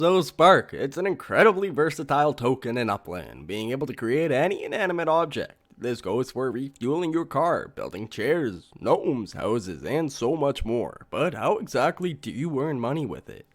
So Spark, it's an incredibly versatile token in Upland, being able to create any inanimate object. This goes for refueling your car, building chairs, gnomes, houses, and so much more. But how exactly do you earn money with it?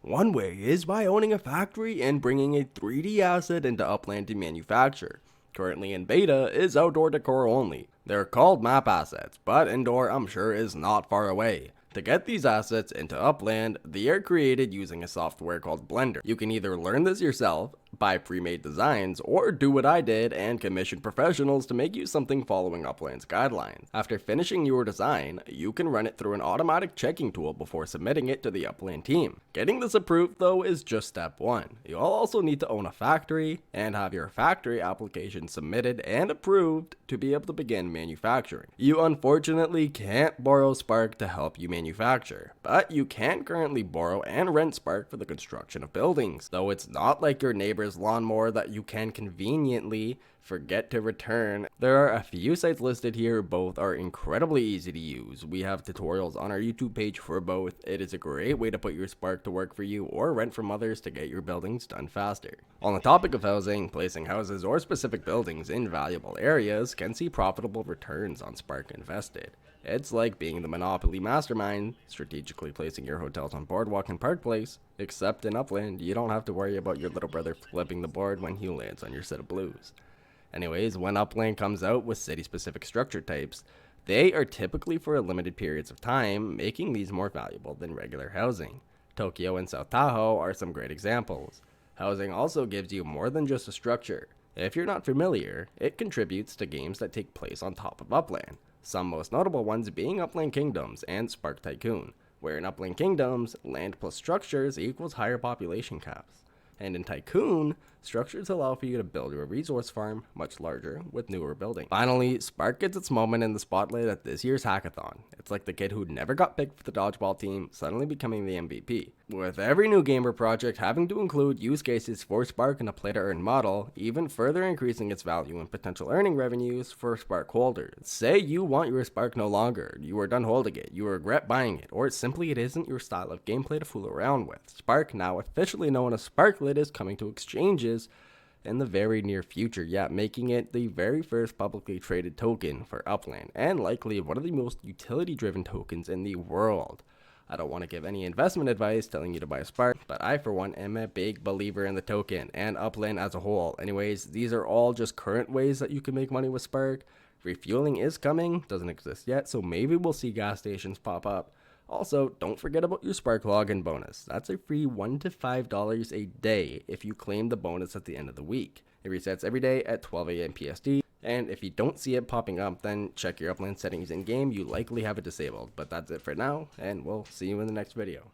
One way is by owning a factory and bringing a 3D asset into Upland to manufacture. Currently in beta is outdoor decor only. They're called map assets, but indoor I'm sure is not far away. To get these assets into Upland, they are created using a software called Blender. You can either learn this yourself, buy pre-made designs, or do what I did and commission professionals to make you something following Upland's guidelines. After finishing your design, you can run it through an automatic checking tool before submitting it to the Upland team. Getting this approved though is just step one. You'll also need to own a factory and have your factory application submitted and approved to be able to begin manufacturing. You unfortunately can't borrow Spark to help you manufacture, but you can currently borrow and rent Spark for the construction of buildings, though it's not like your neighbor's lawnmower that you can conveniently forget to return. There are a few sites listed here, both are incredibly easy to use. We have tutorials on our YouTube page for both. It is a great way to put your Spark to work for you or rent from others to get your buildings done faster. On the topic of housing, placing houses or specific buildings in valuable areas can see profitable returns on Spark invested. It's like being the Monopoly mastermind, strategically placing your hotels on Boardwalk and Park Place, except in Upland, you don't have to worry about your little brother flipping the board when he lands on your set of blues. Anyways, when Upland comes out with city-specific structure types, they are typically for limited periods of time, making these more valuable than regular housing. Tokyo and South Tahoe are some great examples. Housing also gives you more than just a structure. If you're not familiar, it contributes to games that take place on top of Upland. Some most notable ones being Upland Kingdoms and Spark Tycoon, where in Upland Kingdoms, land plus structures equals higher population caps. And in Tycoon, structures allow for you to build your resource farm much larger with newer buildings. Finally, Spark gets its moment in the spotlight at this year's hackathon. It's like the kid who never got picked for the dodgeball team suddenly becoming the MVP. With every new gamer project having to include use cases for Spark in a play-to-earn model, even further increasing its value and potential earning revenues for Spark holders. Say you want your Spark no longer, you are done holding it, you regret buying it, or simply it isn't your style of gameplay to fool around with. Spark, now officially known as Sparklet, is coming to exchanges in the very near future, yet making it the very first publicly traded token for Upland, and likely one of the most utility-driven tokens in the world. I don't want to give any investment advice telling you to buy Spark, but I for one am a big believer in the token and Upland as a whole. Anyways, these are all just current ways that you can make money with Spark. Refueling is coming, doesn't exist yet, so maybe we'll see gas stations pop up. Also, don't forget about your Spark login bonus. That's a free $1 to $5 a day if you claim the bonus at the end of the week. It resets every day at 12 a.m. PST, and if you don't see it popping up, then check your Upland settings in-game. You likely have it disabled. But that's it for now, and we'll see you in the next video.